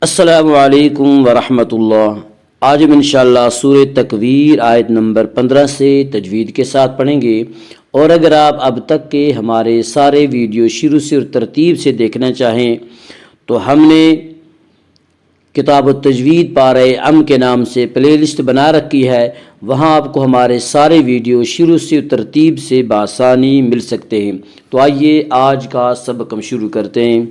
السلام علیکم ورحمۃ اللہ۔ آج ہم انشاءاللہ سورہ تکویر آیت نمبر 15 سے تجوید کے ساتھ پڑھیں گے، اور اگر آپ اب تک کے ہمارے سارے ویڈیو شروع سے اور ترتیب سے دیکھنا چاہیں تو ہم نے کتاب التجوید پارہ ام کے نام سے پلے لسٹ بنا رکھی ہے، وہاں آپ کو ہمارے سارے ویڈیو شروع سے اور ترتیب سے بآسانی مل سکتے ہیں۔ تو آئیے آج کا سبق ہم شروع کرتے ہیں۔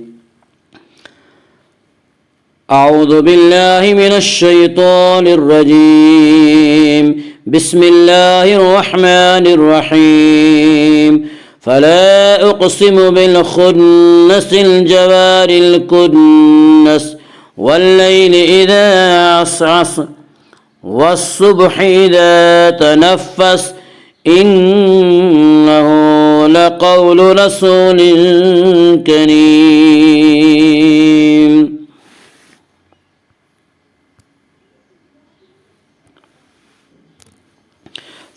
اعوذ باللہ من الشیطان الرجیم، بسم اللہ الرحمن الرحیم۔ فلا اقسم بالخنس الجوار الكنس واللیل اذا عسعس والصبح اذا تنفس انہ لقول رسول کریم۔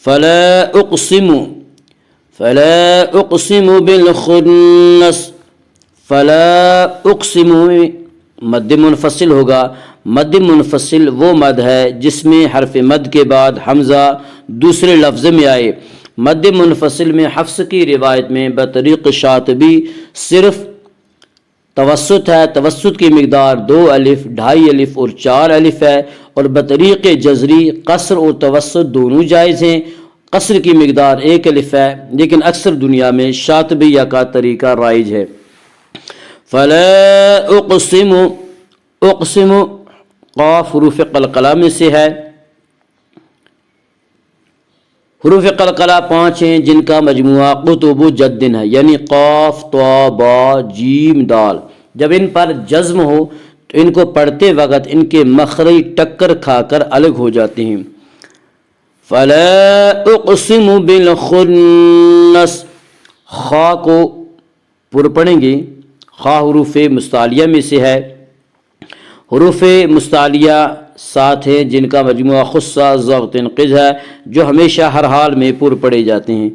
فلا اقسم بالخنس، فلا اقسم مد منفصل ہوگا۔ مد منفصل وہ مد ہے جس میں حرف مد کے بعد حمزہ دوسرے لفظ میں آئے۔ مد منفصل میں حفص کی روایت میں بطریق شاطبی صرف توسط ہے، توسط کی مقدار 2 الف، 2.5 الف اور 4 الف ہے، اور بطریق جزری قصر اور توسط دونوں جائز ہیں۔ قصر کی مقدار 1 الف ہے، لیکن اکثر دنیا میں شاطبیہ کا طریقہ رائج ہے۔ فلا اقسم قاف حروف قلقلہ میں سے ہے۔ حروف قلقلہ 5 ہیں جن کا مجموعہ قطب جد ہے، یعنی قاف، طا، با، جیم، دال۔ جب ان پر جزم ہو تو ان کو پڑھتے وقت ان کے مخرج ٹکر کھا کر الگ ہو جاتے ہیں۔ فلا اقسم بالخنس، خا کو پر پڑھیں گے۔ خا حروف مستعلیہ میں سے ہے۔ حروف مستعلیہ 7 ہیں جن کا مجموعہ خصہ، ضغط، قز ہے، جو ہمیشہ ہر حال میں پر پڑھے جاتے ہیں۔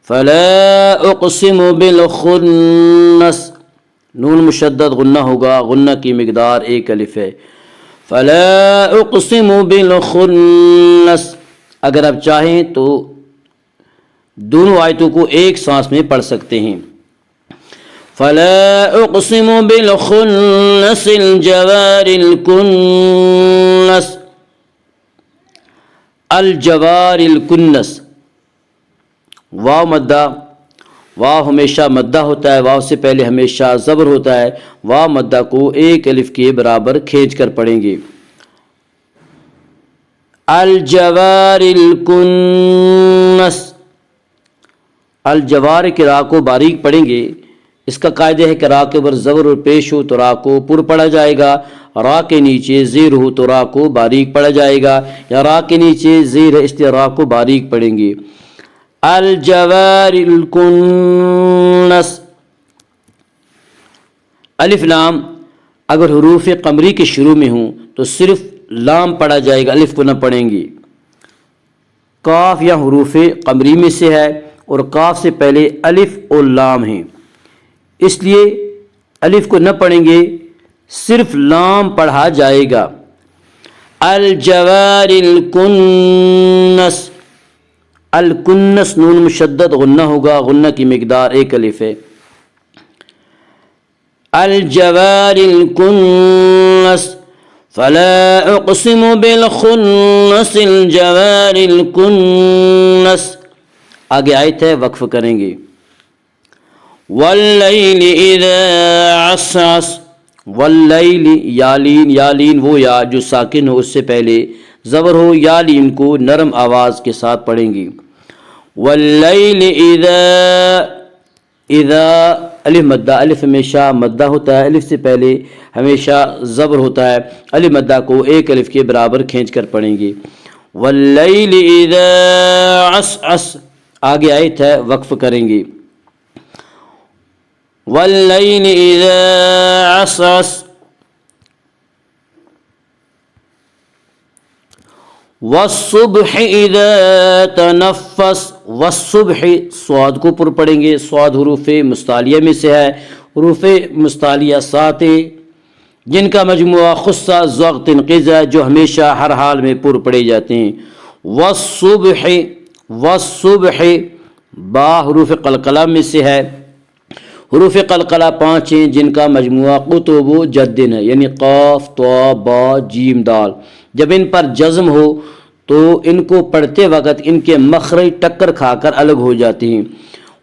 فلا اقسم بالخنس، نون مشدد غنہ ہوگا، غنہ کی مقدار 1 الف ہے۔ فلا اقسم بالخنس، اگر آپ چاہیں تو دونوں آیتوں کو ایک سانس میں پڑھ سکتے ہیں۔ فلا اقسم بالخنس الجوار الکنس، الجوار الکنس، واو مدہ، واو ہمیشہ مدہ ہوتا ہے، واو سے پہلے ہمیشہ زبر ہوتا ہے۔ واو مدہ کو 1 الف کے برابر کھینچ کر پڑھیں گے۔ الجوار الکنس، الجوار کے را کو باریک پڑھیں گے۔ اس کا قاعدہ ہے کہ را کے اوپر زبر اور پیش ہو تو را کو پر پڑھا جائے گا، را کے نیچے زیر ہو تو را کو باریک پڑھا جائے گا، یا را کے نیچے زیر ہے اس لیے را کو باریک پڑھیں گے۔ الجوار الکنس، الف لام اگر حروف قمری کے شروع میں ہوں تو صرف لام پڑھا جائے گا، الف کو نہ پڑھیں گے۔ کاف یا حروف قمری میں سے ہے، اور کاف سے پہلے الف اور لام ہیں، اس لیے الف کو نہ پڑھیں گے، صرف لام پڑھا جائے گا۔ الجوار الکنس، الکنس نون مشدد غنہ ہوگا، غنہ کی مقدار 1 الف ہے۔ الجوار الکنس، فلا اقسم بالخنس الجوار الکنس، آگے آیت ہے، وقف کریں گے۔ واللیل اذا عسعس، واللیل، یالین، یالین وہ یا جو ساکن ہو، اس سے پہلے زبر ہو، یالین کو نرم آواز کے ساتھ پڑھیں گے۔ واللیل اذا الف مدہ، الف ہمیشہ مدہ ہوتا ہے، الف سے پہلے ہمیشہ زبر ہوتا ہے، الف مدہ کو 1 الف کے برابر کھینچ کر پڑھیں گے۔ واللیل اذا عسعس، آگے آیت ہے، وقف کریں گے۔ واللیل اذا عسعس والصبح اذا تنفس، والصبح صاد کو پر پڑھیں گے، صاد حروف مستعلیہ میں سے ہے، حروف مستعلیہ 7 جن کا مجموعہ خصہ ضغط قزا جو ہمیشہ ہر حال میں پر پڑے جاتے ہیں. والصبح، والصبح با حروف قلقلہ میں سے ہے. حروف قلقلہ 5 ہیں جن کا مجموعہ قطب و جدن ہے، یعنی قاف طا با جیم دال. جب ان پر جزم ہو تو ان کو پڑھتے وقت ان کے مخرج ٹکر کھا کر الگ ہو جاتے ہیں.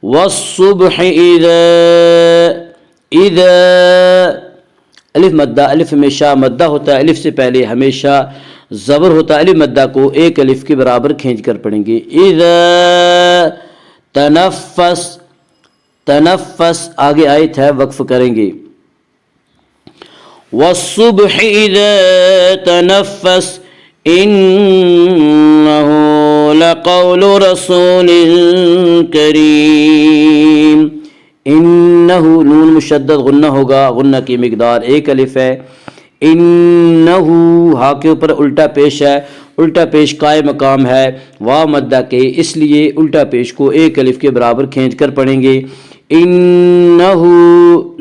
والصبح اذا الف مدہ، الف ہمیشہ مدہ ہوتا ہے، الف سے پہلے ہمیشہ زبر ہوتا ہے. الف مدہ کو ایک الف کے برابر کھینچ کر پڑھیں گے. اذا تنفس، تنفس آگے آیت ہے وقف کریں گے. والصبح اذا تنفس انه لقول رسول کریم. انہو نون مشدد غنہ ہوگا، غنہ کی مقدار ایک الف ہے. انہو ہا کے اوپر الٹا پیش ہے، الٹا پیش قائم مقام ہے واو مدہ کے، اس لیے الٹا پیش کو ایک الف کے برابر کھینچ کر پڑھیں گے. انہو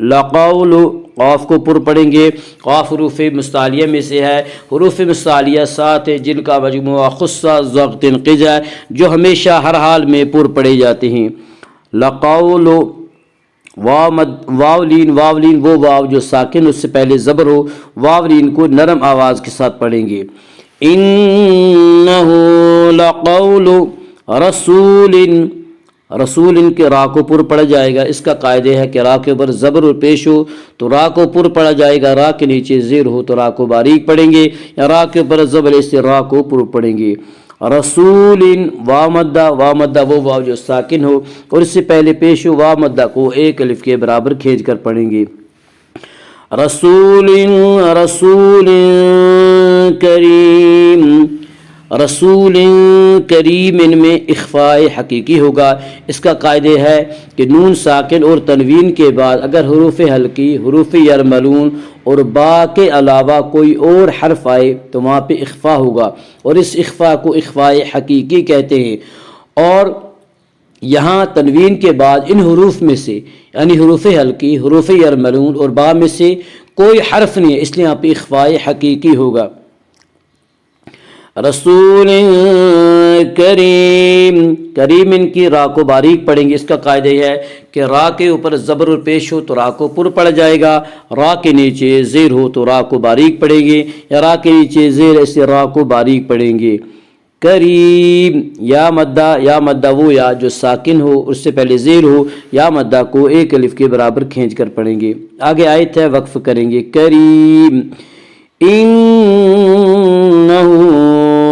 لقول، قاف کو پر پڑھیں گے. قاف حروف مستعلیہ میں سے ہے. حروف مستعلیہ 7 ہیں جن کا مجموعہ خصہ ضغط قزا جو ہمیشہ ہر حال میں پر پڑے جاتے ہیں. لقول واو لین، واو لین وہ واو جو ساکن اس سے پہلے زبر ہو، واو لین کو نرم آواز کے ساتھ پڑھیں گے. انہو لقول رسول، رسول ان کے را کو پر پڑا جائے گا. اس کا قاعدہ ہے کہ را کے اوپر زبر اور پیش ہو تو را کو پر پڑا جائے گا، را کے نیچے زیر ہو تو را کو باریک پڑھیں گے، یا را کے اوپر زبر سے را کو پر پڑھیں گے. رسول واو مدہ، واو مدہ وہ واو جو ساکن ہو اور اس سے پہلے پیش ہو، واو مدہ کو ایک الف کے برابر کھینچ کر پڑھیں گے. رسول، رسول کریم، رسول کریم ان میں اخفاء حقیقی ہوگا. اس کا قاعدہ ہے کہ نون ساکن اور تنوین کے بعد اگر حروف حلقی، حروف یرملون اور با کے علاوہ کوئی اور حرف آئے تو وہاں پہ اخفاء ہوگا، اور اس اخفاء کو اخفاء حقیقی کہتے ہیں. اور یہاں تنوین کے بعد ان حروف میں سے یعنی حروف حلقی، حروف یرملون اور با میں سے کوئی حرف نہیں ہے، اس لیے یہاں پہ اخفاء حقیقی ہوگا. رسول کریم، کریم ان کی را کو باریک پڑھیں گے. اس کا قاعدہ یہ ہے کہ را کے اوپر زبر اور پیش ہو تو را کو پر پڑ جائے گا، را کے نیچے زیر ہو تو را کو باریک پڑھیں گے، یا را کے نیچے زیر ایسے را کو باریک پڑھیں گے. کریم یا مدہ، یا مدہ وہ یا جو ساکن ہو اس سے پہلے زیر ہو، یا مدہ کو ایک الف کے برابر کھینچ کر پڑھیں گے. آگے آیت ہے وقف کریں گے. کریم انہو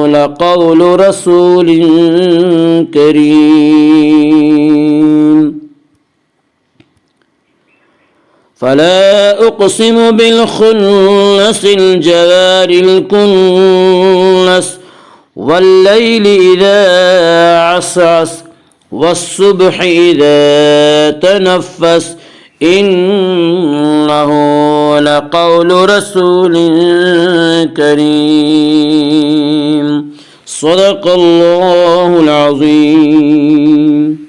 لقول رسول کریم. فلا اقسم بالخنس الجوار الكنس واللیل اذا عسعس والصبح اذا تنفس انہو لقول رسول کریم. صدق اللہ العظیم.